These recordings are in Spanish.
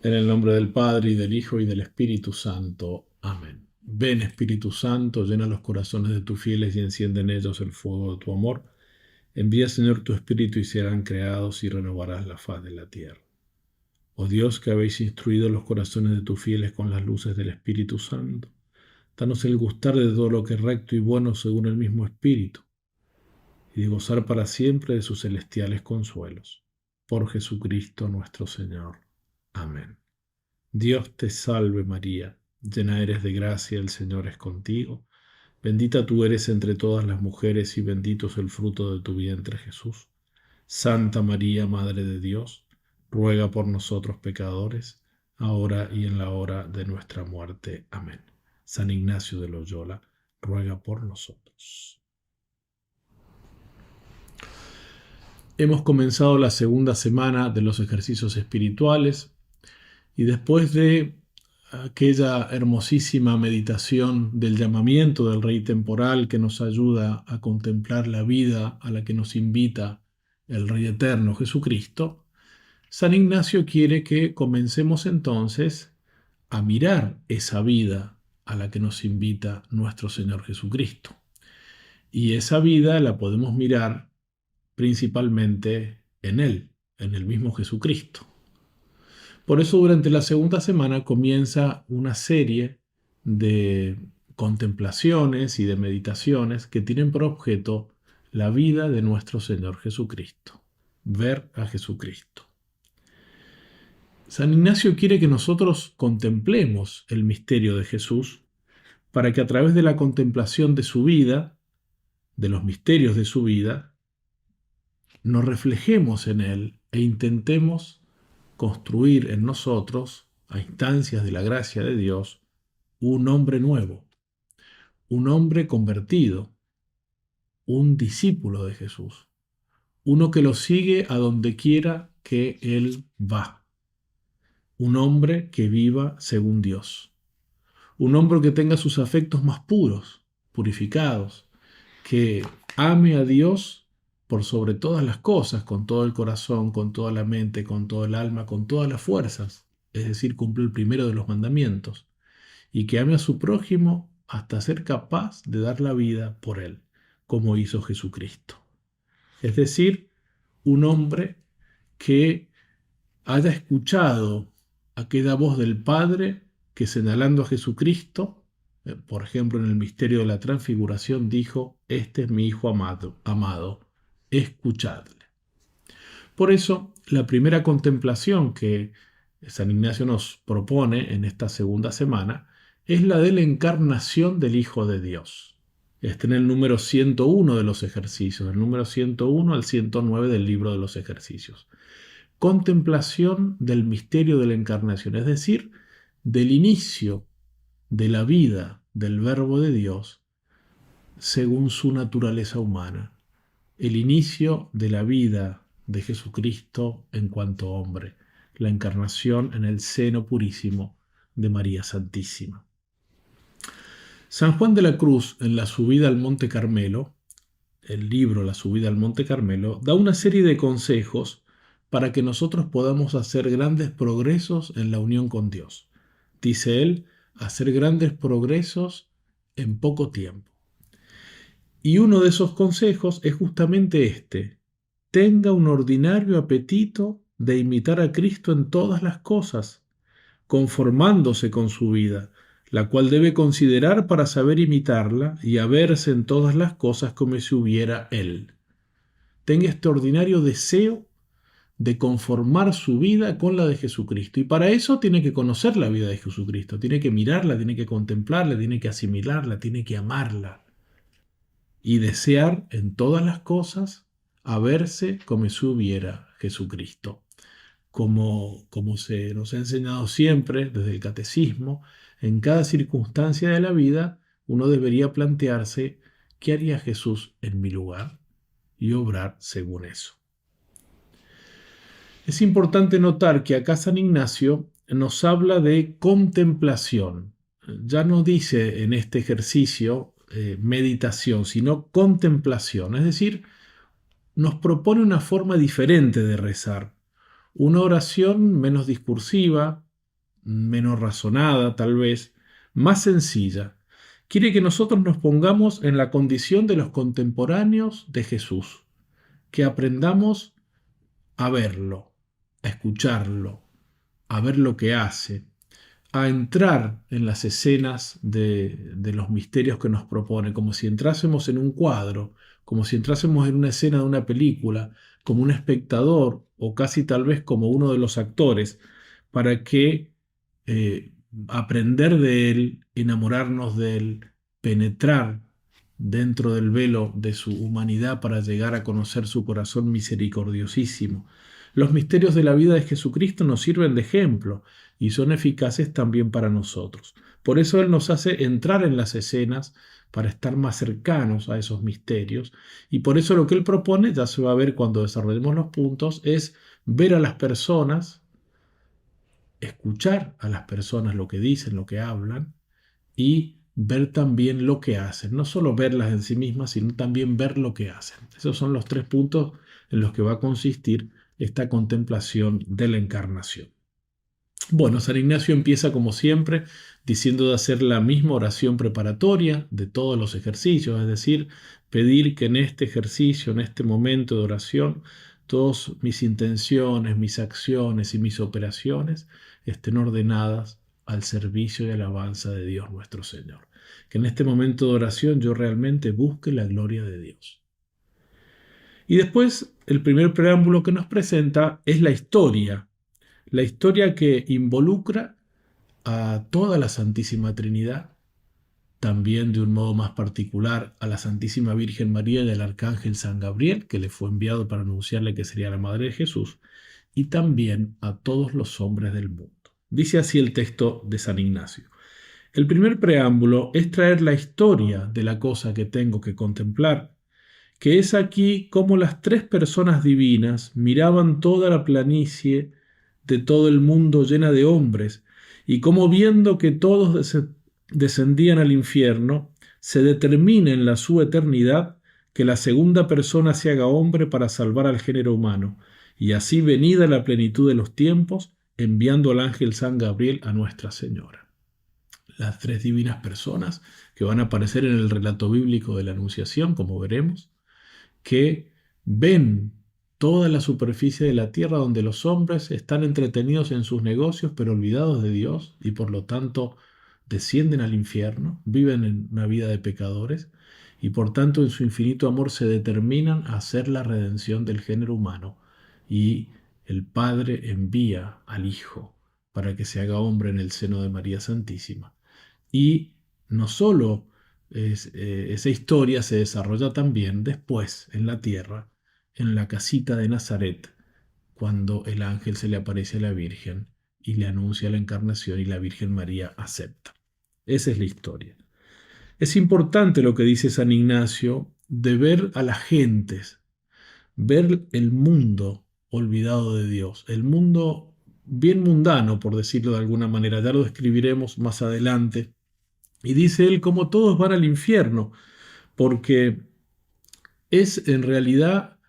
En el nombre del Padre, y del Hijo, y del Espíritu Santo. Amén. Ven, Espíritu Santo, llena los corazones de tus fieles y enciende en ellos el fuego de tu amor. Envía, Señor, tu Espíritu y serán creados y renovarás la faz de la tierra. Oh Dios, que habéis instruido los corazones de tus fieles con las luces del Espíritu Santo, danos el gustar de todo lo que es recto y bueno según el mismo Espíritu, y de gozar para siempre de sus celestiales consuelos. Por Jesucristo nuestro Señor. Amén. Dios te salve María, llena eres de gracia, el Señor es contigo. Bendita tú eres entre todas las mujeres y bendito es el fruto de tu vientre Jesús. Santa María, Madre de Dios, ruega por nosotros pecadores, ahora y en la hora de nuestra muerte. Amén. San Ignacio de Loyola, ruega por nosotros. Hemos comenzado la segunda semana de los ejercicios espirituales y después de aquella hermosísima meditación del llamamiento del Rey temporal que nos ayuda a contemplar la vida a la que nos invita el Rey eterno Jesucristo, San Ignacio quiere que comencemos entonces a mirar esa vida a la que nos invita nuestro Señor Jesucristo. Y esa vida la podemos mirar principalmente en Él, en el mismo Jesucristo. Por eso durante la segunda semana comienza una serie de contemplaciones y de meditaciones que tienen por objeto la vida de nuestro Señor Jesucristo, ver a Jesucristo. San Ignacio quiere que nosotros contemplemos el misterio de Jesús para que a través de la contemplación de su vida, de los misterios de su vida, nos reflejemos en Él e intentemos construir en nosotros, a instancias de la gracia de Dios, un hombre nuevo, un hombre convertido, un discípulo de Jesús, uno que lo sigue a donde quiera que Él va, un hombre que viva según Dios, un hombre que tenga sus afectos más puros, purificados, que ame a Dios por sobre todas las cosas, con todo el corazón, con toda la mente, con todo el alma, con todas las fuerzas, es decir, cumple el primero de los mandamientos, y que ame a su prójimo hasta ser capaz de dar la vida por él, como hizo Jesucristo. Es decir, un hombre que haya escuchado aquella voz del Padre que señalando a Jesucristo, por ejemplo en el misterio de la transfiguración, dijo: este es mi Hijo amado, escuchadle. Por eso, la primera contemplación que San Ignacio nos propone en esta segunda semana es la de la encarnación del Hijo de Dios. Está en el número 101 de los ejercicios, el número 101 al 109 del libro de los ejercicios. Contemplación del misterio de la encarnación, es decir, del inicio de la vida del Verbo de Dios según su naturaleza humana, el inicio de la vida de Jesucristo en cuanto hombre, la encarnación en el seno purísimo de María Santísima. San Juan de la Cruz, en la subida al Monte Carmelo, el libro La subida al Monte Carmelo, da una serie de consejos para que nosotros podamos hacer grandes progresos en la unión con Dios. Dice él, hacer grandes progresos en poco tiempo. Y uno de esos consejos es justamente este: tenga un ordinario apetito de imitar a Cristo en todas las cosas, conformándose con su vida, la cual debe considerar para saber imitarla y haberse en todas las cosas como si hubiera Él. Tenga este ordinario deseo de conformar su vida con la de Jesucristo. Y para eso tiene que conocer la vida de Jesucristo, tiene que mirarla, tiene que contemplarla, tiene que asimilarla, tiene que amarla. Y desear en todas las cosas haberse como si hubiera Jesucristo. Como se nos ha enseñado siempre desde el catecismo, en cada circunstancia de la vida uno debería plantearse: ¿qué haría Jesús en mi lugar? Y obrar según eso. Es importante notar que acá San Ignacio nos habla de contemplación. Ya no dice en este ejercicio meditación, sino contemplación. Es decir, nos propone una forma diferente de rezar. Una oración menos discursiva, menos razonada tal vez, más sencilla. Quiere que nosotros nos pongamos en la condición de los contemporáneos de Jesús, que aprendamos a verlo, a escucharlo, a ver lo que hace, a entrar en las escenas de los misterios que nos propone, como si entrásemos en un cuadro, como si entrásemos en una escena de una película, como un espectador o casi tal vez como uno de los actores, para que aprender de él, enamorarnos de él, penetrar dentro del velo de su humanidad para llegar a conocer su corazón misericordiosísimo. Los misterios de la vida de Jesucristo nos sirven de ejemplo y son eficaces también para nosotros. Por eso Él nos hace entrar en las escenas para estar más cercanos a esos misterios, y por eso lo que Él propone, ya se va a ver cuando desarrollemos los puntos, es ver a las personas, escuchar a las personas lo que dicen, lo que hablan, y ver también lo que hacen. No solo verlas en sí mismas, sino también ver lo que hacen. Esos son los tres puntos en los que va a consistir esta contemplación de la encarnación. Bueno, San Ignacio empieza como siempre diciendo de hacer la misma oración preparatoria de todos los ejercicios, es decir, pedir que en este ejercicio, en este momento de oración, todas mis intenciones, mis acciones y mis operaciones estén ordenadas al servicio y alabanza de Dios nuestro Señor. Que en este momento de oración yo realmente busque la gloria de Dios. Y después, el primer preámbulo que nos presenta es la historia que involucra a toda la Santísima Trinidad, también de un modo más particular a la Santísima Virgen María y al Arcángel San Gabriel, que le fue enviado para anunciarle que sería la Madre de Jesús, y también a todos los hombres del mundo. Dice así el texto de San Ignacio. El primer preámbulo es traer la historia de la cosa que tengo que contemplar, que es aquí cómo las tres personas divinas miraban toda la planicie de todo el mundo llena de hombres, y cómo viendo que todos descendían al infierno, se determina en la su eternidad que la segunda persona se haga hombre para salvar al género humano, y así venida la plenitud de los tiempos, enviando al ángel San Gabriel a Nuestra Señora. Las tres divinas personas que van a aparecer en el relato bíblico de la Anunciación, como veremos, que ven toda la superficie de la tierra donde los hombres están entretenidos en sus negocios pero olvidados de Dios y por lo tanto descienden al infierno, viven en una vida de pecadores y por tanto en su infinito amor se determinan a hacer la redención del género humano, y el Padre envía al Hijo para que se haga hombre en el seno de María Santísima. Y no solo esa historia se desarrolla también después en la tierra, en la casita de Nazaret, cuando el ángel se le aparece a la Virgen y le anuncia la encarnación y la Virgen María acepta. Esa es la historia. Es importante lo que dice San Ignacio de ver a las gentes, ver el mundo olvidado de Dios, el mundo bien mundano, por decirlo de alguna manera. Ya lo describiremos más adelante. Y dice él como todos van al infierno, porque es en realidad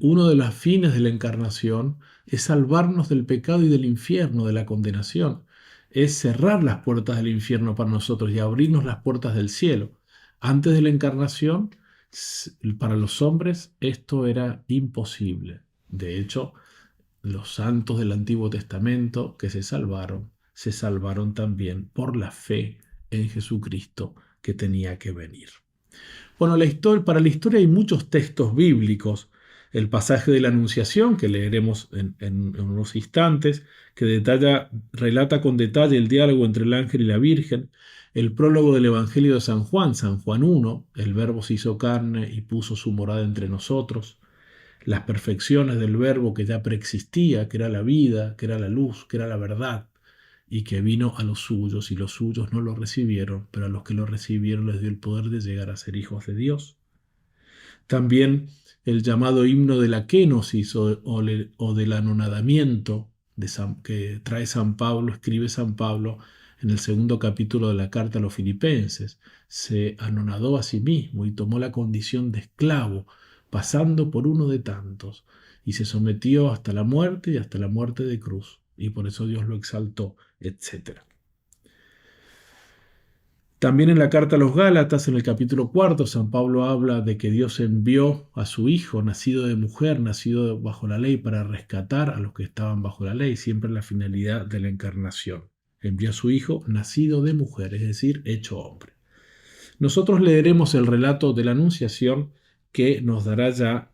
uno de los fines de la encarnación, es salvarnos del pecado y del infierno, de la condenación. Es cerrar las puertas del infierno para nosotros y abrirnos las puertas del cielo. Antes de la encarnación, para los hombres esto era imposible. De hecho, los santos del Antiguo Testamento que se salvaron también por la fe en Jesucristo que tenía que venir. Bueno, para la historia hay muchos textos bíblicos. El pasaje de la Anunciación, que leeremos en unos instantes, que relata con detalle el diálogo entre el ángel y la Virgen. El prólogo del Evangelio de San Juan 1, el Verbo se hizo carne y puso su morada entre nosotros. Las perfecciones del Verbo que ya preexistía, que era la vida, que era la luz, que era la verdad, y que vino a los suyos, y los suyos no lo recibieron, pero a los que lo recibieron les dio el poder de llegar a ser hijos de Dios. También el llamado himno de la kenosis o del anonadamiento que trae San Pablo, escribe San Pablo en el segundo capítulo de la carta a los Filipenses. Se anonadó a sí mismo y tomó la condición de esclavo, pasando por uno de tantos, y se sometió hasta la muerte y hasta la muerte de cruz, y por eso Dios lo exaltó etc. También en la carta a los Gálatas, en el capítulo 4, San Pablo habla de que Dios envió a su Hijo, nacido de mujer, nacido bajo la ley, para rescatar a los que estaban bajo la ley, siempre la finalidad de la encarnación. Envió a su Hijo, nacido de mujer, es decir, hecho hombre. Nosotros leeremos el relato de la Anunciación que nos dará ya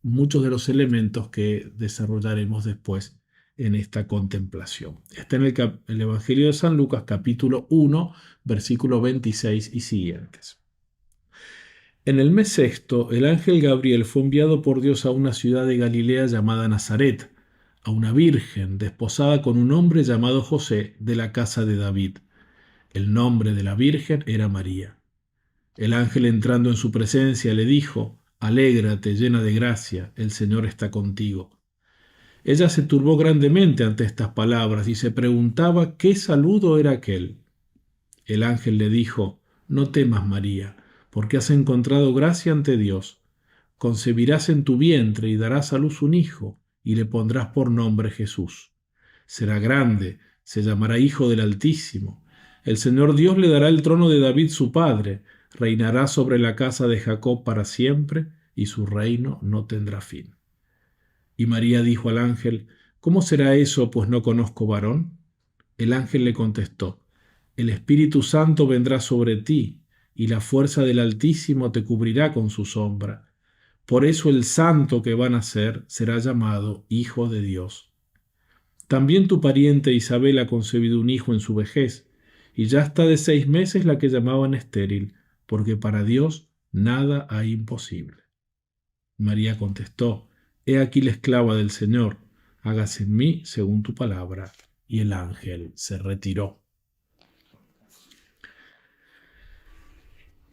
muchos de los elementos que desarrollaremos después en esta contemplación. Está en el Evangelio de San Lucas, capítulo 1, versículo 26 y siguientes. En el mes sexto, el ángel Gabriel fue enviado por Dios a una ciudad de Galilea llamada Nazaret, a una virgen desposada con un hombre llamado José de la casa de David. El nombre de la virgen era María. El ángel, entrando en su presencia, le dijo: Alégrate, llena de gracia, el Señor está contigo. Ella se turbó grandemente ante estas palabras y se preguntaba qué saludo era aquel. El ángel le dijo: No temas, María, porque has encontrado gracia ante Dios. Concebirás en tu vientre y darás a luz un hijo, y le pondrás por nombre Jesús. Será grande, se llamará Hijo del Altísimo. El Señor Dios le dará el trono de David su padre, reinará sobre la casa de Jacob para siempre, y su reino no tendrá fin. Y María dijo al ángel: ¿Cómo será eso, pues no conozco varón? El ángel le contestó: El Espíritu Santo vendrá sobre ti, y la fuerza del Altísimo te cubrirá con su sombra. Por eso el santo que va a nacer será llamado Hijo de Dios. También tu pariente Isabel ha concebido un hijo en su vejez, y ya está de 6 meses la que llamaban estéril, porque para Dios nada hay imposible. María contestó: He aquí la esclava del Señor, hágase en mí según tu palabra. Y el ángel se retiró.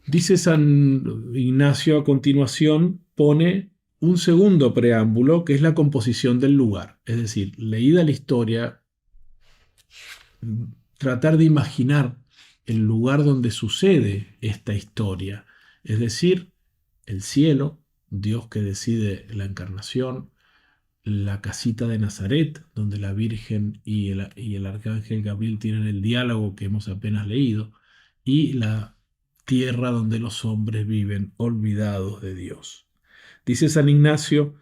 Dice San Ignacio a continuación, pone un segundo preámbulo, que es la composición del lugar. Es decir, leída la historia, tratar de imaginar el lugar donde sucede esta historia. Es decir, el cielo, Dios que decide la encarnación, la casita de Nazaret, donde la Virgen y el arcángel Gabriel tienen el diálogo que hemos apenas leído, y la tierra donde los hombres viven olvidados de Dios. Dice San Ignacio: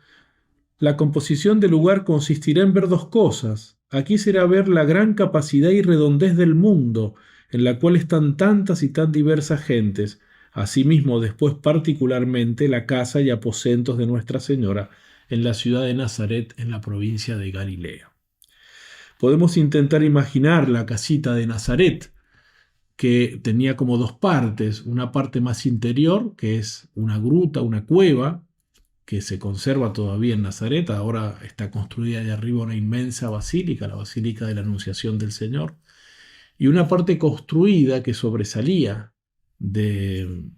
la composición del lugar consistirá en ver 2 cosas. Aquí será ver la gran capacidad y redondez del mundo, en la cual están tantas y tan diversas gentes. Asimismo, después particularmente la casa y aposentos de Nuestra Señora en la ciudad de Nazaret, en la provincia de Galilea. Podemos intentar imaginar la casita de Nazaret, que tenía como 2 partes, una parte más interior, que es una gruta, una cueva, que se conserva todavía en Nazaret. Ahora está construida allá arriba una inmensa basílica, la Basílica de la Anunciación del Señor, y una parte construida que sobresalía de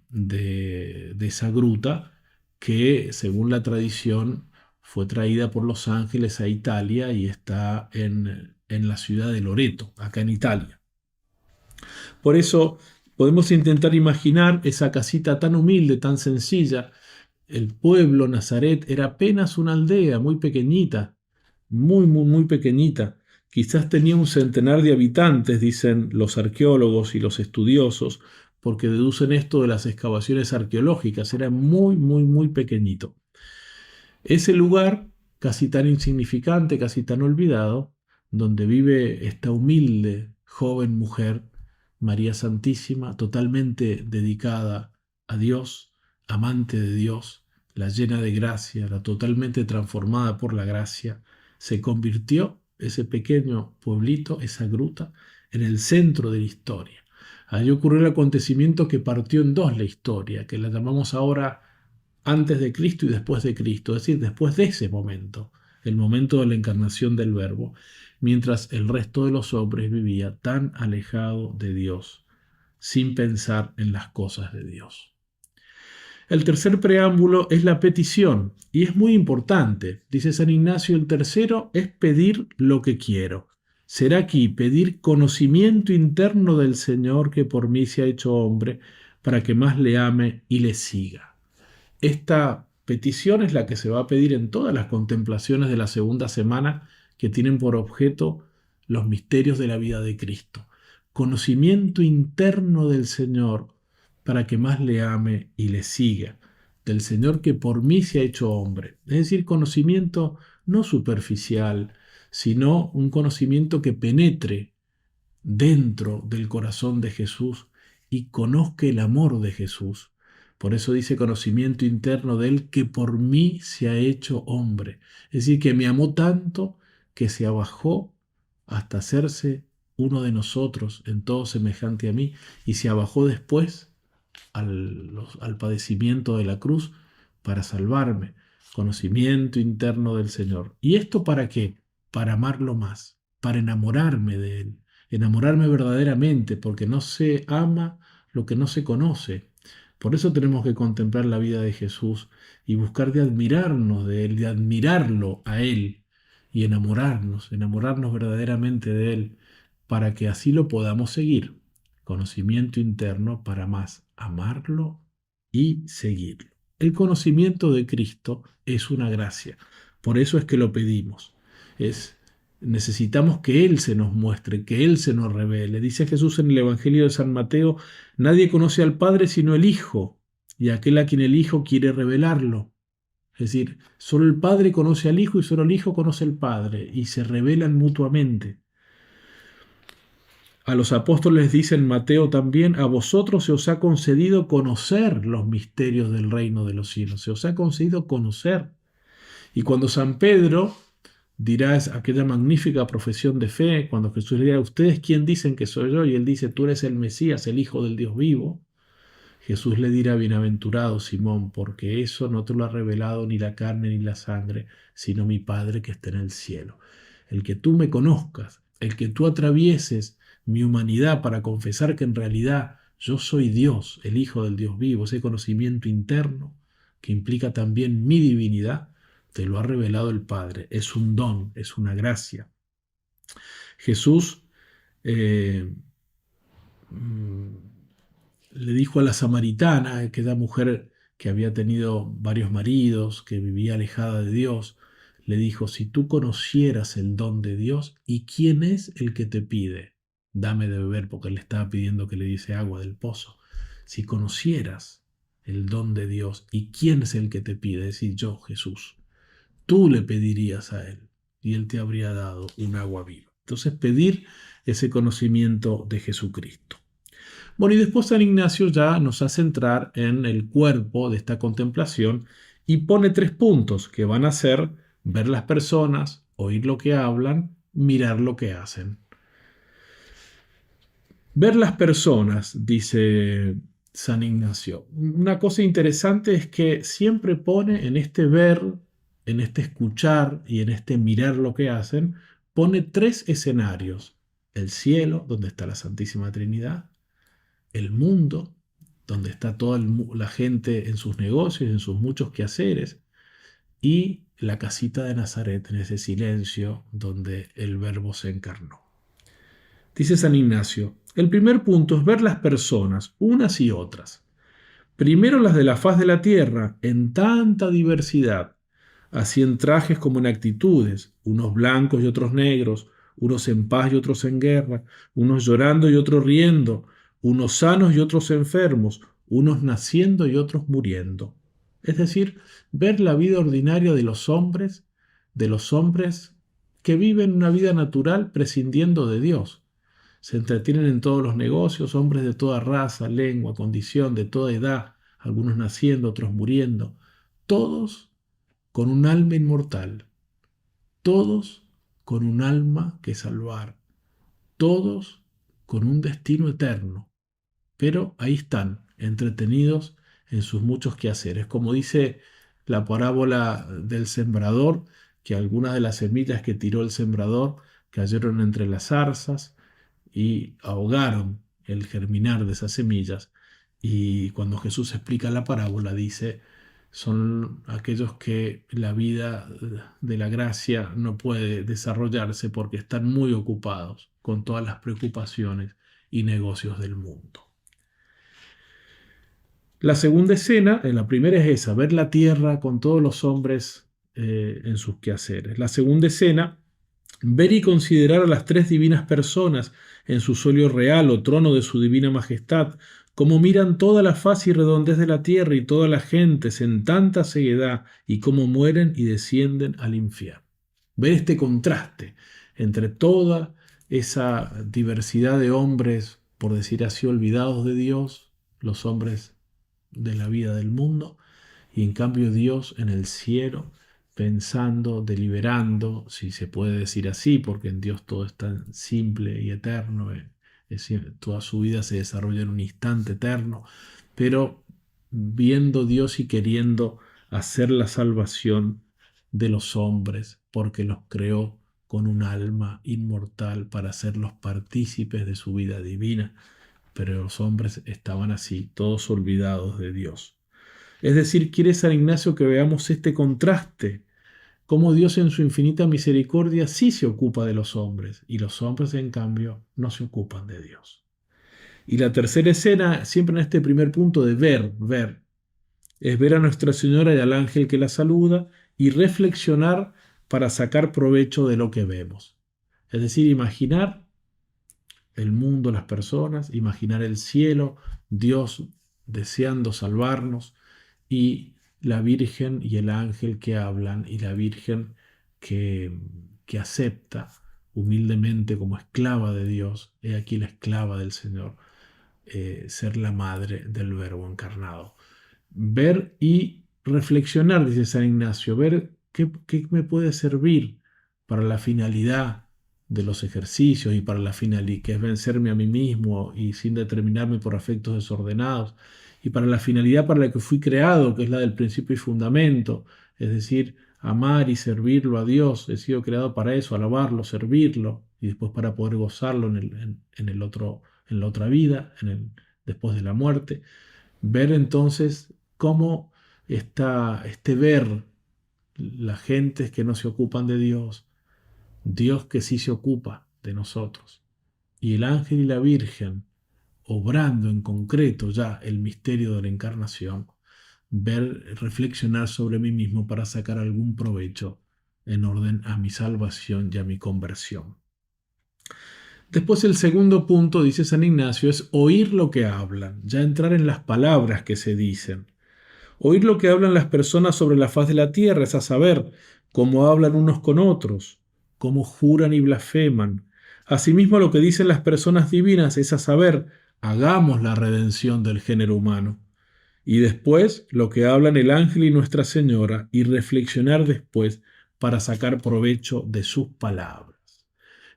esa gruta, que según la tradición fue traída por los ángeles a Italia y está en la ciudad de Loreto, acá en Italia. Por eso podemos intentar imaginar esa casita tan humilde, tan sencilla. El pueblo Nazaret era apenas una aldea muy pequeñita, muy pequeñita. Quizás tenía un centenar de habitantes, dicen los arqueólogos y los estudiosos, porque deducen esto de las excavaciones arqueológicas. Era muy pequeñito. Ese lugar, casi tan insignificante, casi tan olvidado, donde vive esta humilde joven mujer, María Santísima, totalmente dedicada a Dios, amante de Dios, la llena de gracia, la totalmente transformada por la gracia, se convirtió ese pequeño pueblito, esa gruta, en el centro de la historia. Allí ocurrió el acontecimiento que partió en 2 la historia, que la llamamos ahora antes de Cristo y después de Cristo, es decir, después de ese momento, el momento de la encarnación del Verbo, mientras el resto de los hombres vivía tan alejado de Dios, sin pensar en las cosas de Dios. El tercer preámbulo es la petición, y es muy importante. Dice San Ignacio, el tercero es pedir lo que quiero. Será aquí pedir conocimiento interno del Señor que por mí se ha hecho hombre, para que más le ame y le siga. Esta petición es la que se va a pedir en todas las contemplaciones de la segunda semana que tienen por objeto los misterios de la vida de Cristo. Conocimiento interno del Señor para que más le ame y le siga. Del Señor que por mí se ha hecho hombre. Es decir, conocimiento no superficial, sino un conocimiento que penetre dentro del corazón de Jesús y conozca el amor de Jesús. Por eso dice conocimiento interno de Él que por mí se ha hecho hombre. Es decir, que me amó tanto que se abajó hasta hacerse uno de nosotros en todo semejante a mí y se abajó después al padecimiento de la cruz para salvarme. Conocimiento interno del Señor. ¿Y esto para qué? Para amarlo más, para enamorarme de Él, enamorarme verdaderamente, porque no se ama lo que no se conoce. Por eso tenemos que contemplar la vida de Jesús y buscar de admirarnos de Él, de admirarlo a Él y enamorarnos verdaderamente de Él, para que así lo podamos seguir. Conocimiento interno para más amarlo y seguirlo. El conocimiento de Cristo es una gracia. Por eso es que lo pedimos. Necesitamos que Él se nos muestre, que Él se nos revele. Dice Jesús en el Evangelio de San Mateo, nadie conoce al Padre sino el Hijo, y aquel a quien el Hijo quiere revelarlo. Es decir, solo el Padre conoce al Hijo y solo el Hijo conoce al Padre, y se revelan mutuamente. A los apóstoles dice en Mateo también, a vosotros se os ha concedido conocer los misterios del reino de los cielos, se os ha concedido conocer. Y cuando San Pedro dirá aquella magnífica profesión de fe, cuando Jesús le dirá, ¿ustedes quién dicen que soy yo? Y él dice, tú eres el Mesías, el Hijo del Dios vivo. Jesús le dirá, bienaventurado Simón, porque eso no te lo ha revelado ni la carne ni la sangre, sino mi Padre que está en el cielo. El que tú me conozcas, el que tú atravieses mi humanidad para confesar que en realidad yo soy Dios, el Hijo del Dios vivo, ese conocimiento interno que implica también mi divinidad, te lo ha revelado el Padre. Es un don, es una gracia. Jesús le dijo a la samaritana, aquella mujer que había tenido varios maridos, que vivía alejada de Dios, le dijo, si tú conocieras el don de Dios, ¿y quién es el que te pide? Dame de beber, porque le estaba pidiendo que le diese agua del pozo. Si conocieras el don de Dios, ¿y quién es el que te pide? Es decir, yo, Jesús. Tú le pedirías a Él y Él te habría dado un agua viva. Entonces, pedir ese conocimiento de Jesucristo. Bueno, y después San Ignacio ya nos hace entrar en el cuerpo de esta contemplación y pone 3 puntos que van a ser ver las personas, oír lo que hablan, mirar lo que hacen. Ver las personas, dice San Ignacio. Una cosa interesante es que siempre pone en este ver, en este escuchar y en este mirar lo que hacen, pone 3 escenarios. El cielo, donde está la Santísima Trinidad, el mundo, donde está toda la gente en sus negocios, en sus muchos quehaceres, y la casita de Nazaret, en ese silencio donde el Verbo se encarnó. Dice San Ignacio, el primer punto es ver las personas, unas y otras. Primero las de la faz de la tierra, en tanta diversidad, así en trajes como en actitudes, unos blancos y otros negros, unos en paz y otros en guerra, unos llorando y otros riendo, unos sanos y otros enfermos, unos naciendo y otros muriendo. Es decir, ver la vida ordinaria de los hombres que viven una vida natural prescindiendo de Dios. Se entretienen en todos los negocios, hombres de toda raza, lengua, condición, de toda edad, algunos naciendo, otros muriendo, todos con un alma inmortal, todos con un alma que salvar, todos con un destino eterno. Pero ahí están, entretenidos en sus muchos quehaceres. Como dice la parábola del sembrador, que algunas de las semillas que tiró el sembrador cayeron entre las zarzas y ahogaron el germinar de esas semillas. Y cuando Jesús explica la parábola, dice, son aquellos que la vida de la gracia no puede desarrollarse porque están muy ocupados con todas las preocupaciones y negocios del mundo. La segunda escena, la primera es esa, ver la tierra con todos los hombres en sus quehaceres. La segunda escena Ver y considerar a las tres divinas personas en su solio real o trono de su divina majestad, cómo miran toda la faz y redondez de la tierra y todas las gentes en tanta ceguedad y cómo mueren y descienden al infierno. Ver este contraste entre toda esa diversidad de hombres, por decir así, olvidados de Dios, los hombres de la vida del mundo, y en cambio Dios en el cielo, pensando, deliberando, si se puede decir así, porque en Dios todo es tan simple y eterno, toda su vida se desarrolla en un instante eterno, pero viendo Dios y queriendo hacer la salvación de los hombres, porque los creó con un alma inmortal para hacerlos partícipes de su vida divina, pero los hombres estaban así, todos olvidados de Dios. Es decir, quiere San Ignacio que veamos este contraste, cómo Dios en su infinita misericordia sí se ocupa de los hombres y los hombres en cambio no se ocupan de Dios. Y la tercera escena, siempre en este primer punto de ver, es ver a Nuestra Señora y al ángel que la saluda y reflexionar para sacar provecho de lo que vemos. Es decir, imaginar el mundo, las personas, imaginar el cielo, Dios deseando salvarnos y la Virgen y el ángel que hablan y la Virgen que, que acepta humildemente como esclava de Dios, he aquí la esclava del Señor, ser la madre del Verbo encarnado. Ver y reflexionar, dice San Ignacio, ver qué me puede servir para la finalidad de los ejercicios y para la finalidad que es vencerme a mí mismo y sin determinarme por afectos desordenados y para la finalidad para la que fui creado, que es la del principio y fundamento, es decir, amar y servirlo a Dios. He sido creado para eso, alabarlo, servirlo y después para poder gozarlo en el otro, en la otra vida, después de la muerte. Ver entonces cómo está este ver las gentes que no se ocupan de Dios, Dios que sí se ocupa de nosotros, y el ángel y la Virgen obrando en concreto ya el misterio de la encarnación, ver, reflexionar sobre mí mismo para sacar algún provecho en orden a mi salvación y a mi conversión. Después el segundo punto, dice San Ignacio, es oír lo que hablan, ya entrar en las palabras que se dicen. Oír lo que hablan las personas sobre la faz de la tierra, es a saber, cómo hablan unos con otros, cómo juran y blasfeman. Asimismo, lo que dicen las personas divinas es a saber, hagamos la redención del género humano. Y después, lo que hablan el ángel y Nuestra Señora, y reflexionar después para sacar provecho de sus palabras.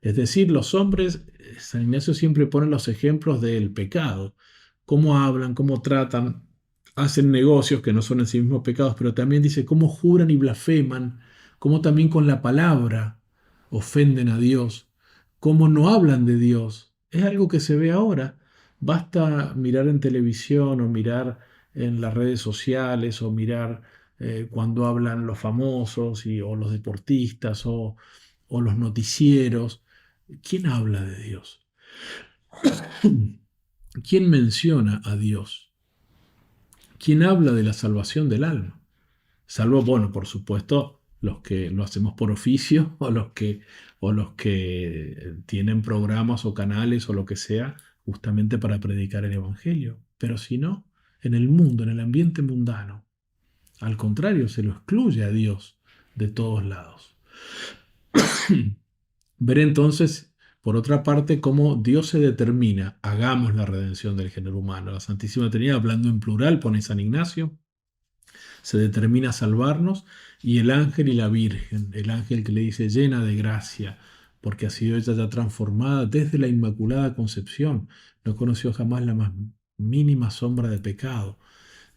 Es decir, los hombres, San Ignacio siempre pone los ejemplos del pecado, cómo hablan, cómo tratan, hacen negocios que no son en sí mismos pecados, pero también dice cómo juran y blasfeman, cómo también con la palabra ofenden a Dios, cómo no hablan de Dios. Es algo que se ve ahora. Basta mirar en televisión o mirar en las redes sociales o mirar cuando hablan los famosos o los deportistas o los noticieros. ¿Quién habla de Dios? ¿Quién menciona a Dios? ¿Quién habla de la salvación del alma? Salvo, bueno, por supuesto, los que lo hacemos por oficio o los que tienen programas o canales o lo que sea, justamente para predicar el Evangelio. Pero si no, en el mundo, en el ambiente mundano, al contrario, se lo excluye a Dios de todos lados. Ver entonces, por otra parte, cómo Dios se determina, hagamos la redención del género humano. La Santísima Trinidad, hablando en plural, pone San Ignacio, se determina a salvarnos, y el ángel y la Virgen, el ángel que le dice llena de gracia, porque ha sido ella ya transformada desde la Inmaculada Concepción, no conoció jamás la más mínima sombra de pecado,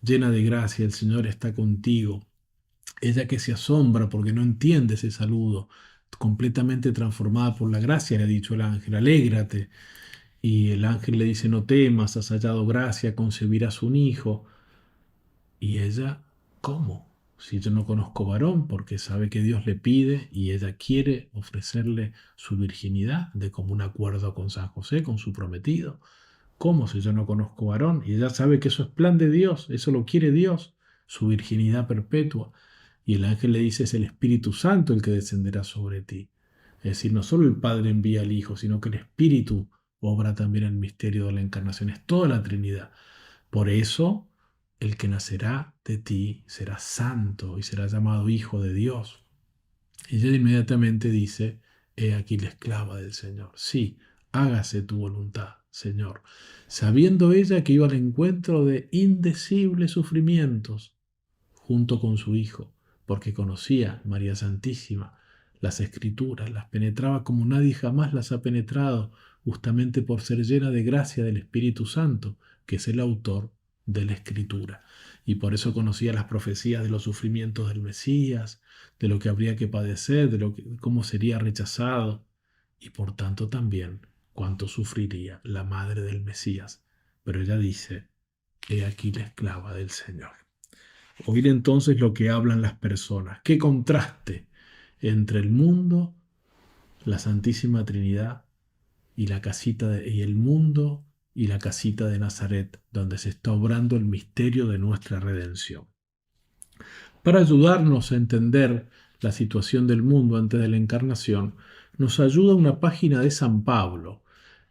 llena de gracia, el Señor está contigo. Ella que se asombra porque no entiende ese saludo, completamente transformada por la gracia, le ha dicho el ángel, alégrate. Y el ángel le dice, no temas, has hallado gracia, concebirás un hijo. Y ella, ¿cómo? Si yo no conozco varón, porque sabe que Dios le pide y ella quiere ofrecerle su virginidad de común acuerdo con San José, con su prometido. ¿Cómo si yo no conozco varón? Y ella sabe que eso es plan de Dios, eso lo quiere Dios, su virginidad perpetua. Y el ángel le dice, es el Espíritu Santo el que descenderá sobre ti. Es decir, no solo el Padre envía al Hijo, sino que el Espíritu obra también el misterio de la encarnación. Es toda la Trinidad. Por eso, el que nacerá de ti será santo y será llamado Hijo de Dios. Y ella inmediatamente dice, he aquí la esclava del Señor. Sí, hágase tu voluntad, Señor. Sabiendo ella que iba al encuentro de indecibles sufrimientos junto con su Hijo, porque conocía, María Santísima, las Escrituras, las penetraba como nadie jamás las ha penetrado, justamente por ser llena de gracia del Espíritu Santo, que es el autor de la Escritura. Y por eso conocía las profecías de los sufrimientos del Mesías, de lo que habría que padecer, cómo sería rechazado, y por tanto también cuánto sufriría la madre del Mesías. Pero ella dice, he aquí la esclava del Señor. Oír entonces lo que hablan las personas. Qué contraste entre el mundo, la Santísima Trinidad y y el mundo y la casita de Nazaret, donde se está obrando el misterio de nuestra redención. Para ayudarnos a entender la situación del mundo antes de la encarnación, nos ayuda una página de San Pablo.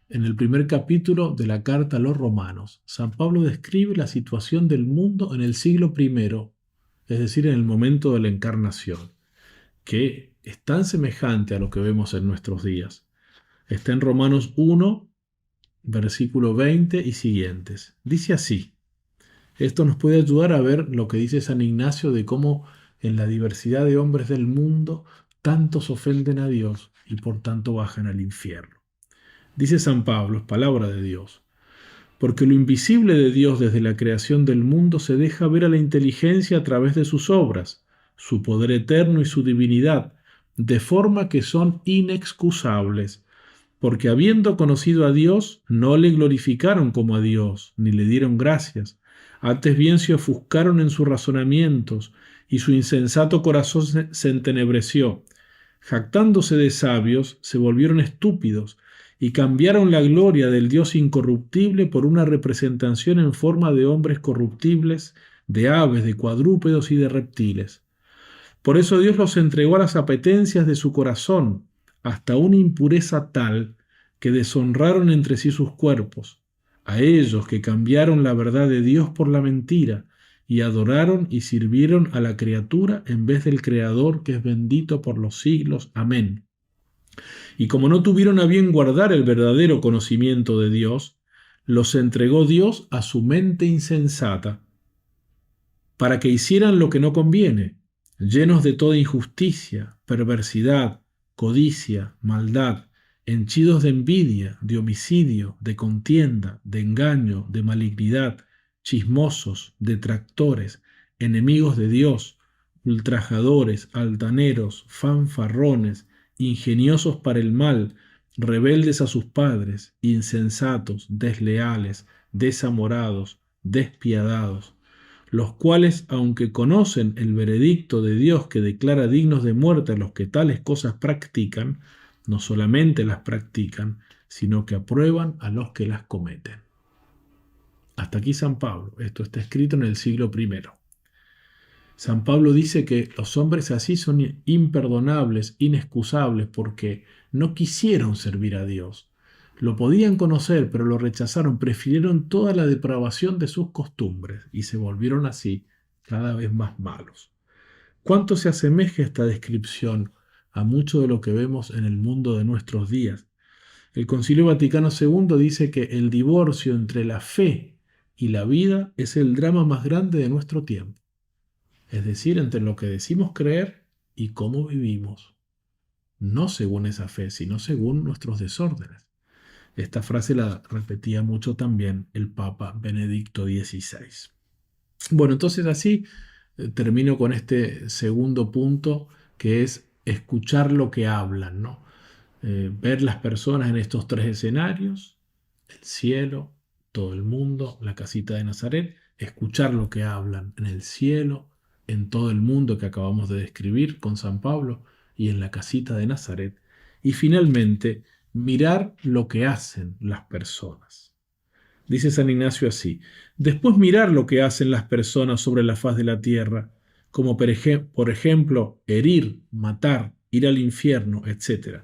En el primer capítulo de la carta a los Romanos, San Pablo describe la situación del mundo en el siglo I, es decir, en el momento de la encarnación, que es tan semejante a lo que vemos en nuestros días. Está en Romanos 1, versículo 20 y siguientes. Dice así: esto nos puede ayudar a ver lo que dice San Ignacio de cómo en la diversidad de hombres del mundo tantos ofenden a Dios y por tanto bajan al infierno. Dice San Pablo, es palabra de Dios: porque lo invisible de Dios desde la creación del mundo se deja ver a la inteligencia a través de sus obras, su poder eterno y su divinidad, de forma que son inexcusables, porque habiendo conocido a Dios, no le glorificaron como a Dios, ni le dieron gracias. Antes bien se ofuscaron en sus razonamientos, y su insensato corazón se entenebreció. Jactándose de sabios, se volvieron estúpidos, y cambiaron la gloria del Dios incorruptible por una representación en forma de hombres corruptibles, de aves, de cuadrúpedos y de reptiles. Por eso Dios los entregó a las apetencias de su corazón, hasta una impureza tal que deshonraron entre sí sus cuerpos, a ellos que cambiaron la verdad de Dios por la mentira, y adoraron y sirvieron a la criatura en vez del Creador, que es bendito por los siglos. Amén. Y como no tuvieron a bien guardar el verdadero conocimiento de Dios, los entregó Dios a su mente insensata, para que hicieran lo que no conviene, llenos de toda injusticia, perversidad, codicia, maldad, henchidos de envidia, de homicidio, de contienda, de engaño, de malignidad, chismosos, detractores, enemigos de Dios, ultrajadores, altaneros, fanfarrones, ingeniosos para el mal, rebeldes a sus padres, insensatos, desleales, desamorados, despiadados, los cuales, aunque conocen el veredicto de Dios que declara dignos de muerte a los que tales cosas practican, no solamente las practican, sino que aprueban a los que las cometen. Hasta aquí San Pablo. Esto está escrito en el siglo I. San Pablo dice que los hombres así son imperdonables, inexcusables, porque no quisieron servir a Dios. Lo podían conocer, pero lo rechazaron, prefirieron toda la depravación de sus costumbres y se volvieron así cada vez más malos. ¿Cuánto se asemeja esta descripción a mucho de lo que vemos en el mundo de nuestros días? El Concilio Vaticano II dice que el divorcio entre la fe y la vida es el drama más grande de nuestro tiempo. Es decir, entre lo que decimos creer y cómo vivimos. No según esa fe, sino según nuestros desórdenes. Esta frase la repetía mucho también el Papa Benedicto XVI. Bueno, entonces así termino con este segundo punto, que es escuchar lo que hablan, ¿no? Ver las personas en estos tres escenarios: el cielo, todo el mundo, la casita de Nazaret, escuchar lo que hablan en el cielo, en todo el mundo que acabamos de describir con San Pablo, y en la casita de Nazaret, y finalmente mirar lo que hacen las personas. Dice San Ignacio así: después mirar lo que hacen las personas sobre la faz de la tierra, como por ejemplo herir, matar, ir al infierno, etc.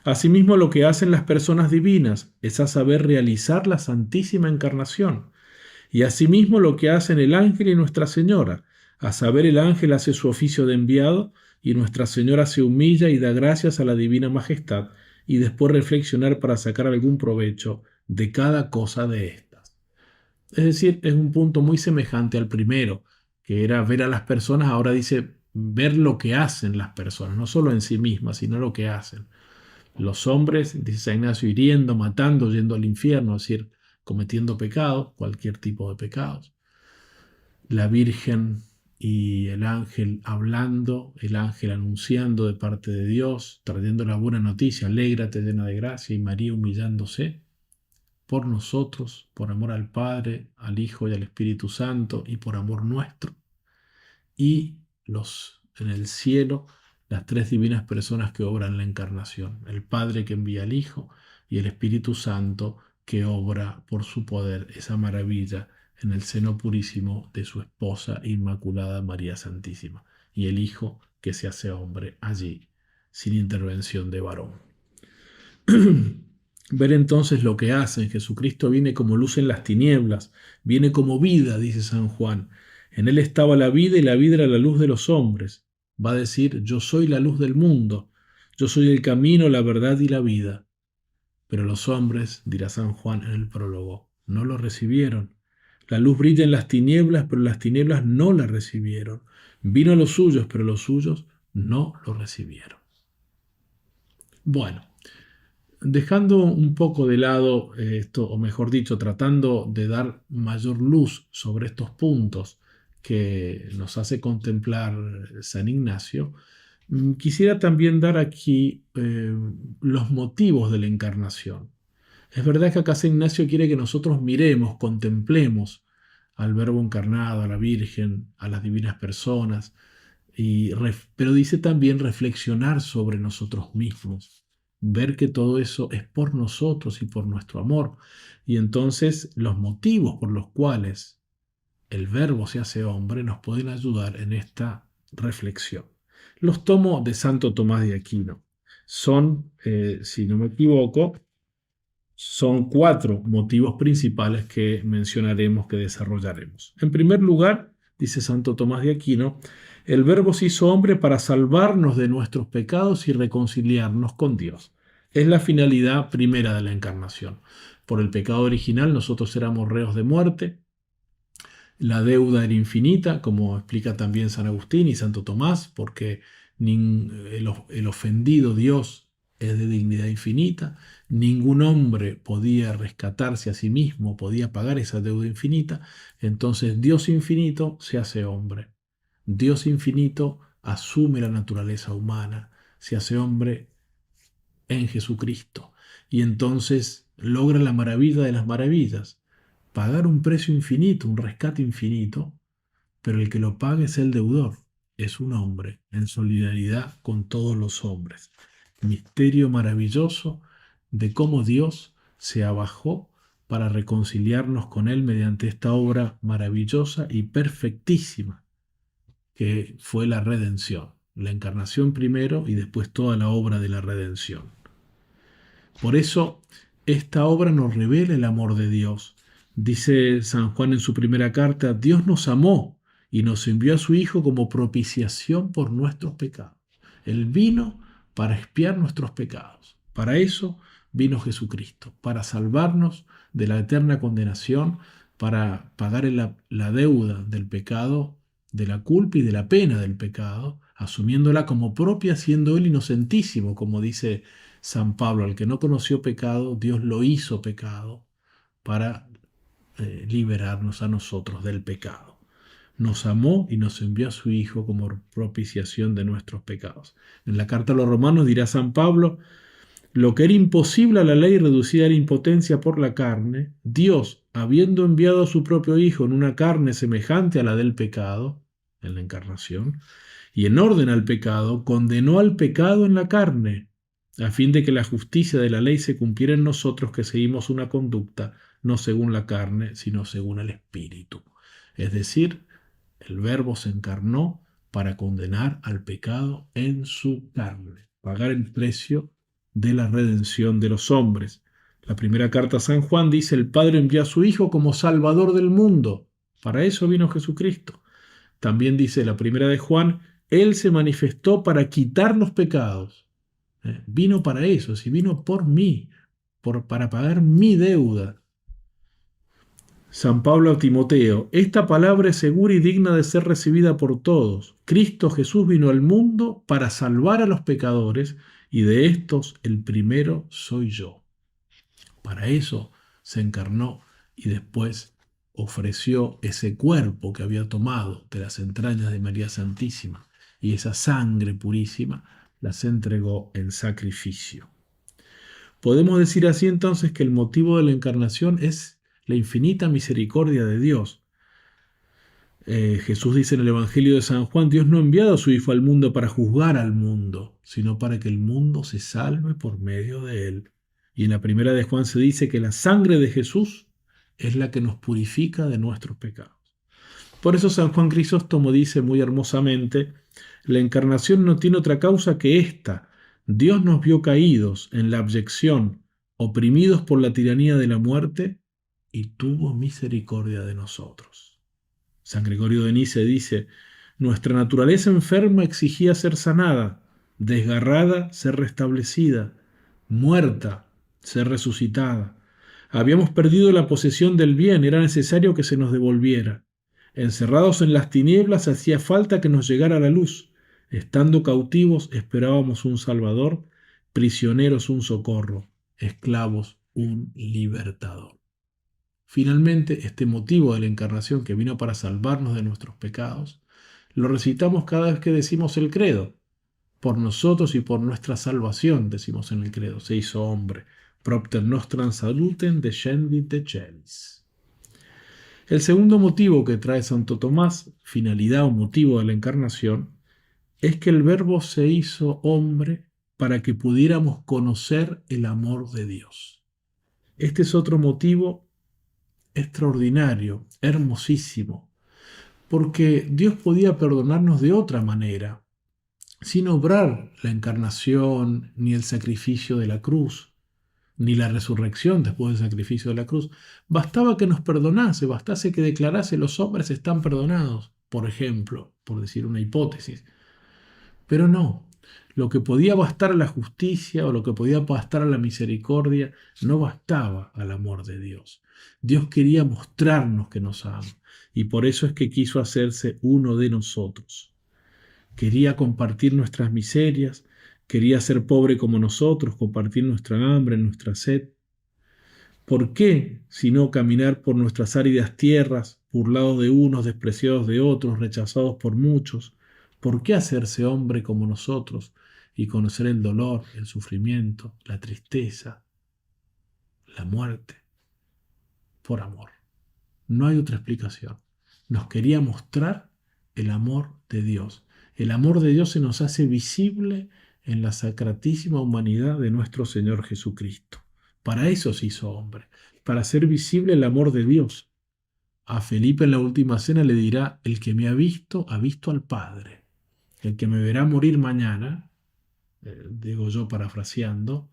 Asimismo, lo que hacen las personas divinas es a saber realizar la Santísima Encarnación. Y asimismo lo que hacen el ángel y Nuestra Señora, a saber, el ángel hace su oficio de enviado y Nuestra Señora se humilla y da gracias a la Divina Majestad y después reflexionar para sacar algún provecho de cada cosa de estas. Es decir, es un punto muy semejante al primero, que era ver a las personas, ahora dice ver lo que hacen las personas, no solo en sí mismas, sino lo que hacen. Los hombres, dice San Ignacio, hiriendo, matando, yendo al infierno, es decir, cometiendo pecados, cualquier tipo de pecados. La Virgen y el ángel hablando, el ángel anunciando de parte de Dios, trayendo la buena noticia, alégrate llena de gracia, y María humillándose por nosotros, por amor al Padre, al Hijo y al Espíritu Santo, y por amor nuestro. Y en el cielo, las tres divinas personas que obran la encarnación, el Padre que envía al Hijo y el Espíritu Santo que obra por su poder esa maravilla en el seno purísimo de su esposa Inmaculada María Santísima, y el Hijo que se hace hombre allí, sin intervención de varón. Ver entonces lo que hace. Jesucristo viene como luz en las tinieblas, viene como vida, dice San Juan. En él estaba la vida y la vida era la luz de los hombres. Va a decir, yo soy la luz del mundo, yo soy el camino, la verdad y la vida. Pero los hombres, dirá San Juan en el prólogo, no lo recibieron. La luz brilla en las tinieblas, pero las tinieblas no la recibieron. Vino a los suyos, pero los suyos no lo recibieron. Bueno, dejando un poco de lado esto, o mejor dicho, tratando de dar mayor luz sobre estos puntos que nos hace contemplar San Ignacio, quisiera también dar aquí los motivos de la encarnación. Es verdad que acá San Ignacio quiere que nosotros miremos, contemplemos al Verbo encarnado, a la Virgen, a las divinas personas, pero dice también reflexionar sobre nosotros mismos, ver que todo eso es por nosotros y por nuestro amor. Y entonces los motivos por los cuales el Verbo se hace hombre nos pueden ayudar en esta reflexión. Los tomo de Santo Tomás de Aquino. Son, si no me equivoco, son cuatro motivos principales que mencionaremos, que desarrollaremos. En primer lugar, dice Santo Tomás de Aquino, el Verbo se hizo hombre para salvarnos de nuestros pecados y reconciliarnos con Dios. Es la finalidad primera de la encarnación. Por el pecado original nosotros éramos reos de muerte, la deuda era infinita, como explica también San Agustín y Santo Tomás, porque el ofendido Dios es de dignidad infinita. Ningún hombre podía rescatarse a sí mismo, podía pagar esa deuda infinita. Entonces Dios infinito se hace hombre. Dios infinito asume la naturaleza humana, se hace hombre en Jesucristo. Y entonces logra la maravilla de las maravillas, pagar un precio infinito, un rescate infinito, pero el que lo paga es el deudor, es un hombre en solidaridad con todos los hombres. Misterio maravilloso de cómo Dios se abajó para reconciliarnos con Él mediante esta obra maravillosa y perfectísima que fue la redención, la encarnación primero y después toda la obra de la redención. Por eso, esta obra nos revela el amor de Dios. Dice San Juan en su primera carta, Dios nos amó y nos envió a su Hijo como propiciación por nuestros pecados. Él vino para expiar nuestros pecados. Para eso vino Jesucristo, para salvarnos de la eterna condenación, para pagar la deuda del pecado, de la culpa y de la pena del pecado, asumiéndola como propia, siendo Él inocentísimo, como dice San Pablo, al que no conoció pecado, Dios lo hizo pecado para liberarnos a nosotros del pecado. Nos amó y nos envió a su Hijo como propiciación de nuestros pecados. En la carta a los Romanos dirá San Pablo, lo que era imposible a la ley reducida a la impotencia por la carne, Dios, habiendo enviado a su propio Hijo en una carne semejante a la del pecado, en la encarnación, y en orden al pecado, condenó al pecado en la carne, a fin de que la justicia de la ley se cumpliera en nosotros que seguimos una conducta no según la carne, sino según el Espíritu. Es decir, el Verbo se encarnó para condenar al pecado en su carne, pagar el precio de la redención de los hombres. La primera carta a San Juan dice: el Padre envió a su Hijo como Salvador del mundo. Para eso vino Jesucristo. También dice la primera de Juan: Él se manifestó para quitar los pecados. Vino para eso, si vino por mí, para pagar mi deuda. San Pablo a Timoteo: esta palabra es segura y digna de ser recibida por todos. Cristo Jesús vino al mundo para salvar a los pecadores, y de estos el primero soy yo. Para eso se encarnó y después ofreció ese cuerpo que había tomado de las entrañas de María Santísima, y esa sangre purísima las entregó en sacrificio. Podemos decir así entonces que el motivo de la encarnación es la infinita misericordia de Dios. Jesús dice en el Evangelio de San Juan: Dios no ha enviado a su Hijo al mundo para juzgar al mundo, sino para que el mundo se salve por medio de él. Y en la primera de Juan se dice que la sangre de Jesús es la que nos purifica de nuestros pecados. Por eso San Juan Crisóstomo dice muy hermosamente: la encarnación no tiene otra causa que esta. Dios nos vio caídos en la abyección, oprimidos por la tiranía de la muerte, y tuvo misericordia de nosotros. San Gregorio de Nice dice: nuestra naturaleza enferma exigía ser sanada, desgarrada, ser restablecida, muerta, ser resucitada. Habíamos perdido la posesión del bien, era necesario que se nos devolviera. Encerrados en las tinieblas, hacía falta que nos llegara la luz. Estando cautivos, esperábamos un Salvador, prisioneros un socorro, esclavos un libertador. Finalmente, este motivo de la encarnación, que vino para salvarnos de nuestros pecados, lo recitamos cada vez que decimos el credo. Por nosotros y por nuestra salvación, decimos en el credo, se hizo hombre. Propter nostram salutem descendit de celis. El segundo motivo que trae Santo Tomás, finalidad o motivo de la encarnación, es que el Verbo se hizo hombre para que pudiéramos conocer el amor de Dios. Este es otro motivo extraordinario, hermosísimo, porque Dios podía perdonarnos de otra manera, sin obrar la encarnación, ni el sacrificio de la cruz, ni la resurrección después del sacrificio de la cruz. Bastaba que nos perdonase, bastase que declarase: los hombres están perdonados, por ejemplo, por decir una hipótesis. Pero no, lo que podía bastar a la justicia o lo que podía bastar a la misericordia no bastaba al amor de Dios. Dios quería mostrarnos que nos ama, y por eso es que quiso hacerse uno de nosotros. Quería compartir nuestras miserias, quería ser pobre como nosotros, compartir nuestra hambre, nuestra sed. ¿Por qué, si no caminar por nuestras áridas tierras, burlados de unos, despreciados de otros, rechazados por muchos? ¿Por qué hacerse hombre como nosotros y conocer el dolor, el sufrimiento, la tristeza, la muerte? Por amor. No hay otra explicación. Nos quería mostrar el amor de Dios. El amor de Dios se nos hace visible en la sacratísima humanidad de nuestro Señor Jesucristo. Para eso se hizo hombre, para hacer visible el amor de Dios. A Felipe en la última cena le dirá: el que me ha visto al Padre. El que me verá morir mañana, digo yo parafraseando,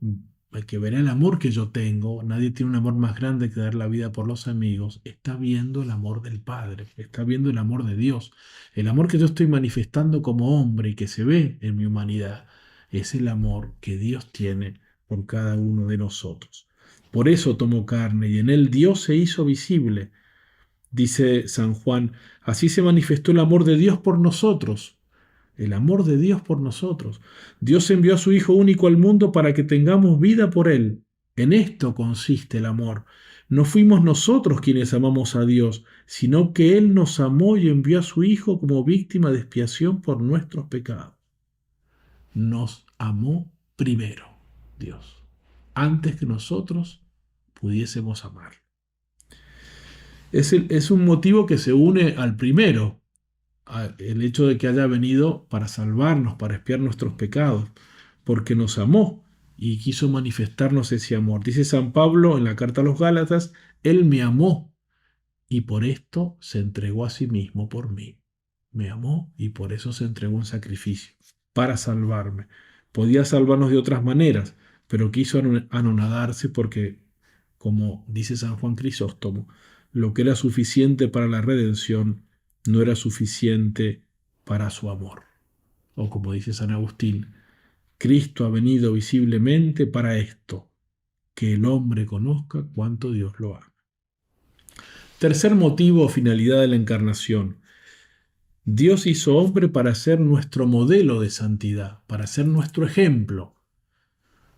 el que verá el amor que yo tengo, nadie tiene un amor más grande que dar la vida por los amigos, está viendo el amor del Padre, está viendo el amor de Dios. El amor que yo estoy manifestando como hombre y que se ve en mi humanidad es el amor que Dios tiene por cada uno de nosotros. Por eso tomó carne y en él Dios se hizo visible. Dice San Juan: así se manifestó el amor de Dios por nosotros. El amor de Dios por nosotros. Dios envió a su Hijo único al mundo para que tengamos vida por Él. En esto consiste el amor. No fuimos nosotros quienes amamos a Dios, sino que Él nos amó y envió a su Hijo como víctima de expiación por nuestros pecados. Nos amó primero Dios, antes que nosotros pudiésemos amar. Es un motivo que se une al primero, el hecho de que haya venido para salvarnos, para expiar nuestros pecados, porque nos amó y quiso manifestarnos ese amor. Dice San Pablo en la carta a los Gálatas: Él me amó y por esto se entregó a sí mismo por mí. Me amó y por eso se entregó un sacrificio, para salvarme. Podía salvarnos de otras maneras, pero quiso anonadarse porque, como dice San Juan Crisóstomo, lo que era suficiente para la redención no era suficiente para su amor. O como dice San Agustín, Cristo ha venido visiblemente para esto, que el hombre conozca cuánto Dios lo ama. Tercer motivo o finalidad de la encarnación. Dios hizo hombre para ser nuestro modelo de santidad, para ser nuestro ejemplo.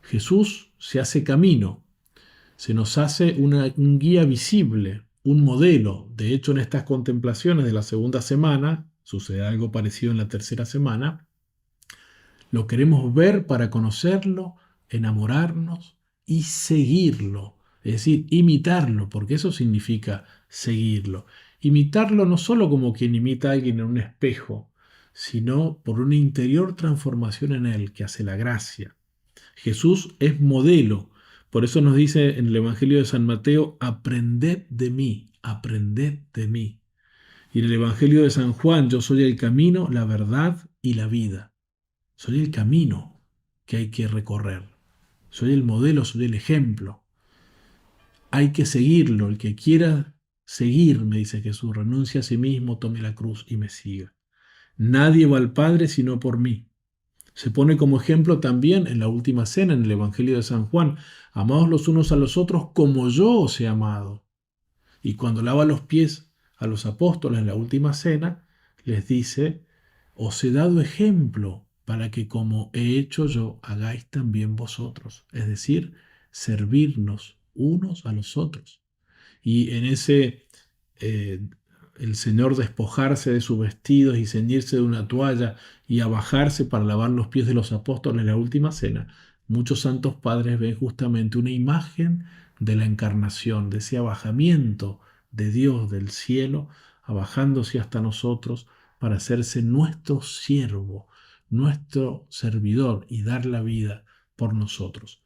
Jesús se hace camino, se nos hace un guía visible, un modelo. De hecho, en estas contemplaciones de la segunda semana, sucede algo parecido en la tercera semana, lo queremos ver para conocerlo, enamorarnos y seguirlo. Es decir, imitarlo, porque eso significa seguirlo. Imitarlo no solo como quien imita a alguien en un espejo, sino por una interior transformación en él que hace la gracia. Jesús es modelo. Por eso nos dice en el Evangelio de San Mateo, aprended de mí, aprended de mí. Y en el Evangelio de San Juan, yo soy el camino, la verdad y la vida. Soy el camino que hay que recorrer. Soy el modelo, soy el ejemplo. Hay que seguirlo. El que quiera seguirme, dice Jesús, renuncia a sí mismo, tome la cruz y me siga. Nadie va al Padre sino por mí. Se pone como ejemplo también en la última cena, en el Evangelio de San Juan. Amaos los unos a los otros como yo os he amado. Y cuando lava los pies a los apóstoles en la última cena, les dice, os he dado ejemplo para que como he hecho yo, hagáis también vosotros. Es decir, servirnos unos a los otros. Y en ese, eh, el Señor despojarse de sus vestidos y ceñirse de una toalla y abajarse para lavar los pies de los apóstoles en la última cena, muchos santos padres ven justamente una imagen de la encarnación, de ese abajamiento de Dios del cielo, abajándose hasta nosotros para hacerse nuestro siervo, nuestro servidor y dar la vida por nosotros.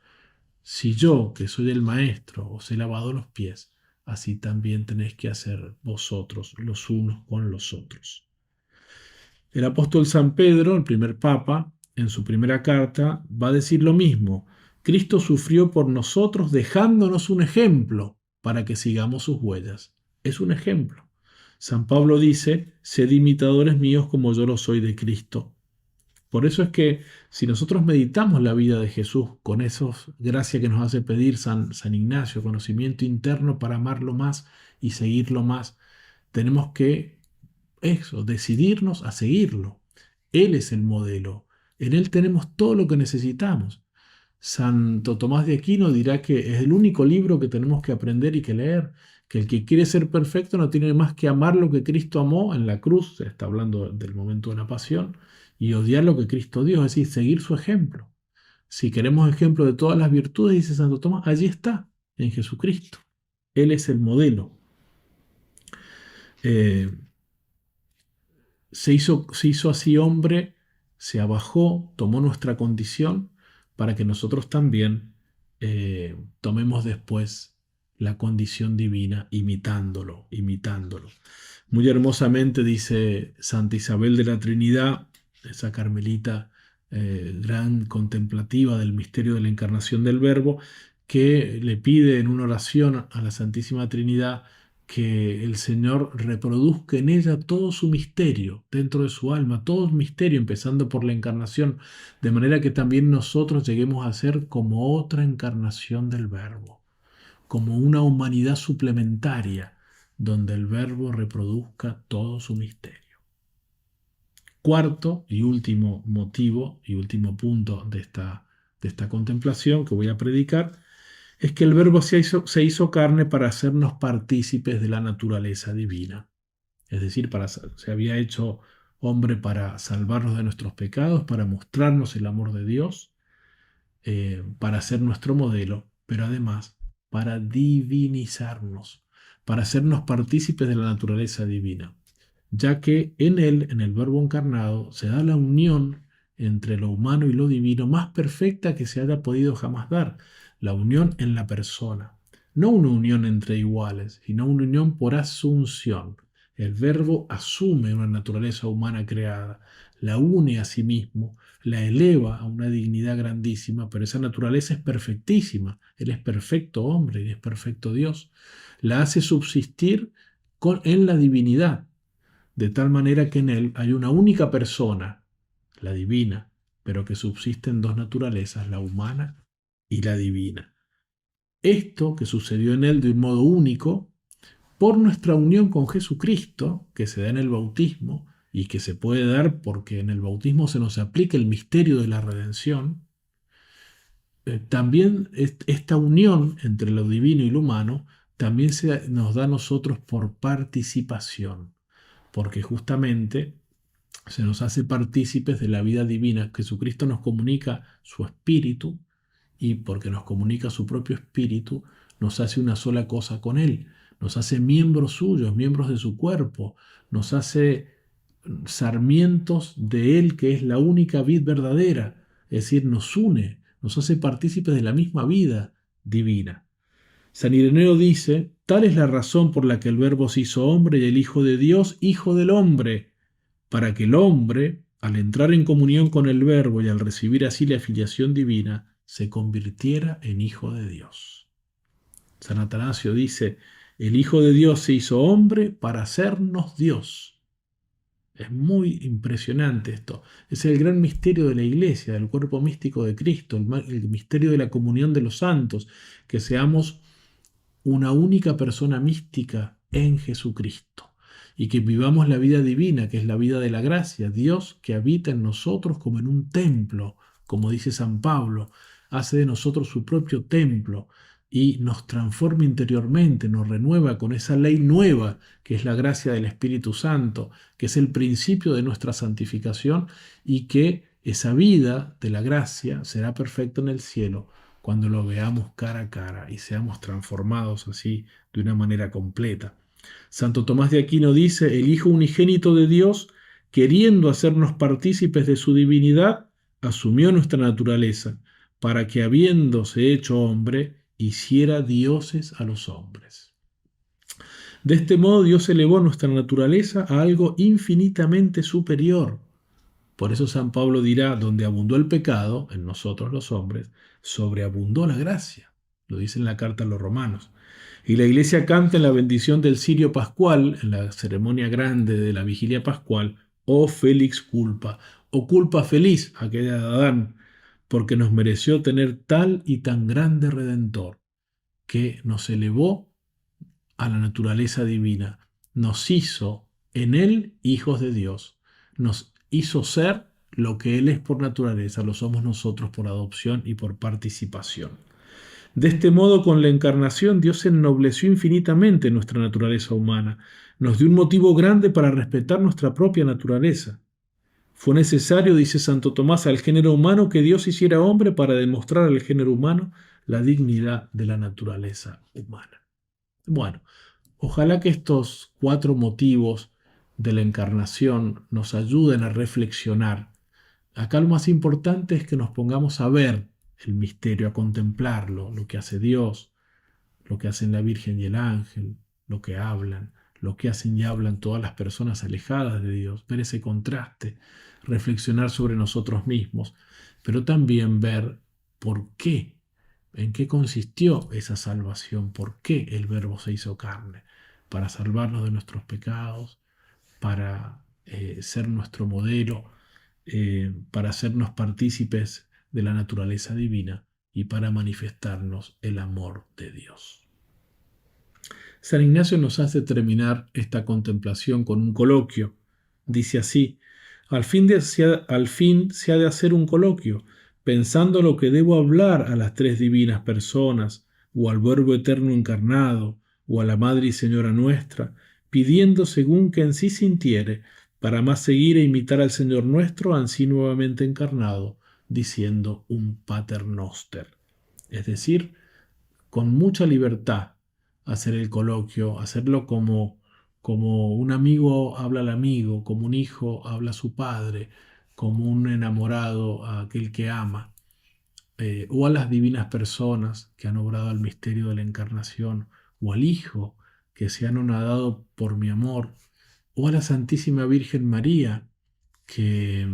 Si yo, que soy el maestro, os he lavado los pies, así también tenéis que hacer vosotros los unos con los otros. El apóstol San Pedro, el primer papa, en su primera carta, va a decir lo mismo. Cristo sufrió por nosotros dejándonos un ejemplo para que sigamos sus huellas. Es un ejemplo. San Pablo dice, sed imitadores míos como yo lo soy de Cristo. Por eso es que si nosotros meditamos la vida de Jesús con esas gracias que nos hace pedir San Ignacio, conocimiento interno para amarlo más y seguirlo más, tenemos que decidirnos a seguirlo. Él es el modelo. En Él tenemos todo lo que necesitamos. Santo Tomás de Aquino dirá que es el único libro que tenemos que aprender y que leer, que el que quiere ser perfecto no tiene más que amar lo que Cristo amó en la cruz, se está hablando del momento de la pasión, y odiar lo que Cristo dio, es decir, seguir su ejemplo. Si queremos ejemplo de todas las virtudes, dice Santo Tomás, allí está, en Jesucristo. Él es el modelo. Eh, se hizo así hombre, se abajó, tomó nuestra condición para que nosotros también tomemos después la condición divina imitándolo, imitándolo. Muy hermosamente dice Santa Isabel de la Trinidad, esa carmelita gran contemplativa del misterio de la encarnación del Verbo, que le pide en una oración a la Santísima Trinidad que el Señor reproduzca en ella todo su misterio dentro de su alma, todo el misterio, empezando por la encarnación, de manera que también nosotros lleguemos a ser como otra encarnación del Verbo, como una humanidad suplementaria, donde el Verbo reproduzca todo su misterio. Cuarto y último motivo y último punto de esta contemplación que voy a predicar es que el Verbo se hizo carne para hacernos partícipes de la naturaleza divina. Es decir, se había hecho hombre para salvarnos de nuestros pecados, para mostrarnos el amor de Dios, para ser nuestro modelo, pero además para divinizarnos, para hacernos partícipes de la naturaleza divina, ya que en él, en el Verbo encarnado, se da la unión entre lo humano y lo divino más perfecta que se haya podido jamás dar, la unión en la persona. No una unión entre iguales, sino una unión por asunción. El Verbo asume una naturaleza humana creada, la une a sí mismo, la eleva a una dignidad grandísima, pero esa naturaleza es perfectísima. Él es perfecto hombre y es perfecto Dios. La hace subsistir en la divinidad, de tal manera que en él hay una única persona, la divina, pero que subsisten dos naturalezas, la humana y la divina. Esto que sucedió en él de un modo único, por nuestra unión con Jesucristo, que se da en el bautismo y que se puede dar porque en el bautismo se nos aplica el misterio de la redención, también esta unión entre lo divino y lo humano también nos da a nosotros por participación, porque justamente se nos hace partícipes de la vida divina. Jesucristo nos comunica su espíritu y porque nos comunica su propio espíritu, nos hace una sola cosa con él, nos hace miembros suyos, miembros de su cuerpo, nos hace sarmientos de él, que es la única vid verdadera, es decir, nos une, nos hace partícipes de la misma vida divina. San Ireneo dice, tal es la razón por la que el Verbo se hizo hombre y el Hijo de Dios, Hijo del hombre, para que el hombre, al entrar en comunión con el Verbo y al recibir así la filiación divina, se convirtiera en Hijo de Dios. San Atanasio dice, el Hijo de Dios se hizo hombre para hacernos Dios. Es muy impresionante esto. Es el gran misterio de la Iglesia, del cuerpo místico de Cristo, el misterio de la comunión de los santos, que seamos una única persona mística en Jesucristo y que vivamos la vida divina, que es la vida de la gracia, Dios que habita en nosotros como en un templo, como dice San Pablo, hace de nosotros su propio templo y nos transforma interiormente, nos renueva con esa ley nueva que es la gracia del Espíritu Santo, que es el principio de nuestra santificación y que esa vida de la gracia será perfecta en el cielo cuando lo veamos cara a cara y seamos transformados así de una manera completa. Santo Tomás de Aquino dice, el Hijo unigénito de Dios, queriendo hacernos partícipes de su divinidad, asumió nuestra naturaleza, para que habiéndose hecho hombre, hiciera dioses a los hombres. De este modo Dios elevó nuestra naturaleza a algo infinitamente superior. Por eso San Pablo dirá, donde abundó el pecado, en nosotros los hombres, sobreabundó la gracia. Lo dice en la carta a los Romanos. Y la iglesia canta en la bendición del cirio pascual, en la ceremonia grande de la vigilia pascual, oh Félix culpa, o culpa feliz aquella de Adán, porque nos mereció tener tal y tan grande Redentor, que nos elevó a la naturaleza divina, nos hizo en él hijos de Dios, nos hizo ser lo que él es por naturaleza, lo somos nosotros por adopción y por participación. De este modo, con la encarnación, Dios ennobleció infinitamente nuestra naturaleza humana, nos dio un motivo grande para respetar nuestra propia naturaleza. Fue necesario, dice Santo Tomás, al género humano que Dios hiciera hombre para demostrar al género humano la dignidad de la naturaleza humana. Bueno, ojalá que estos 4 motivos de la encarnación nos ayuden a reflexionar. Acá lo más importante es que nos pongamos a ver el misterio, a contemplarlo, lo que hace Dios, lo que hacen la Virgen y el ángel, lo que hablan, lo que hacen y hablan todas las personas alejadas de Dios, ver ese contraste, reflexionar sobre nosotros mismos, pero también ver por qué, en qué consistió esa salvación, por qué el Verbo se hizo carne, para salvarnos de nuestros pecados, para ser nuestro modelo, para hacernos partícipes de la naturaleza divina y para manifestarnos el amor de Dios. San Ignacio nos hace terminar esta contemplación con un coloquio. Dice así, al fin se ha de hacer un coloquio, pensando lo que debo hablar a las 3 divinas personas, o al Verbo eterno encarnado, o a la Madre y Señora nuestra, pidiendo según que en sí sintiere, para más seguir e imitar al Señor nuestro, ansí nuevamente encarnado, diciendo un Pater Noster. Es decir, con mucha libertad hacer el coloquio, hacerlo como un amigo habla al amigo, como un hijo habla a su padre, como un enamorado a aquel que ama, o a las divinas personas que han obrado el misterio de la encarnación, o al Hijo que se ha anonadado por mi amor, o a la Santísima Virgen María que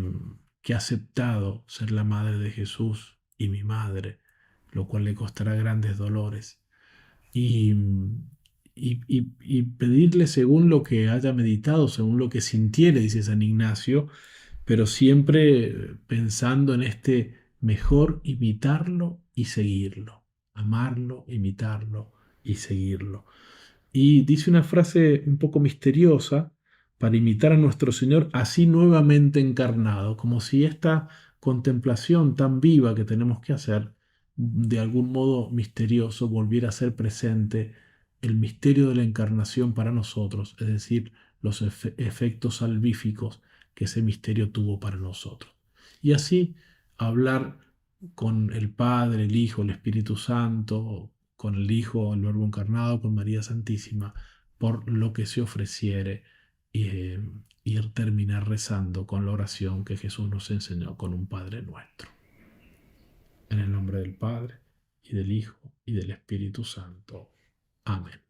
que ha aceptado ser la madre de Jesús y mi madre, lo cual le costará grandes dolores. Y, y pedirle según lo que haya meditado, según lo que sintiere, dice San Ignacio, pero siempre pensando en este mejor imitarlo y seguirlo, amarlo, imitarlo y seguirlo. Y dice una frase un poco misteriosa para imitar a nuestro Señor así nuevamente encarnado, como si esta contemplación tan viva que tenemos que hacer, de algún modo misterioso, volviera a ser presente el misterio de la encarnación para nosotros, es decir, los efectos salvíficos que ese misterio tuvo para nosotros. Y así hablar con el Padre, el Hijo, el Espíritu Santo, con el Hijo, el Verbo encarnado, con María Santísima, por lo que se ofreciere, y terminar rezando con la oración que Jesús nos enseñó con un Padre nuestro. En el nombre del Padre, y del Hijo, y del Espíritu Santo. Amén.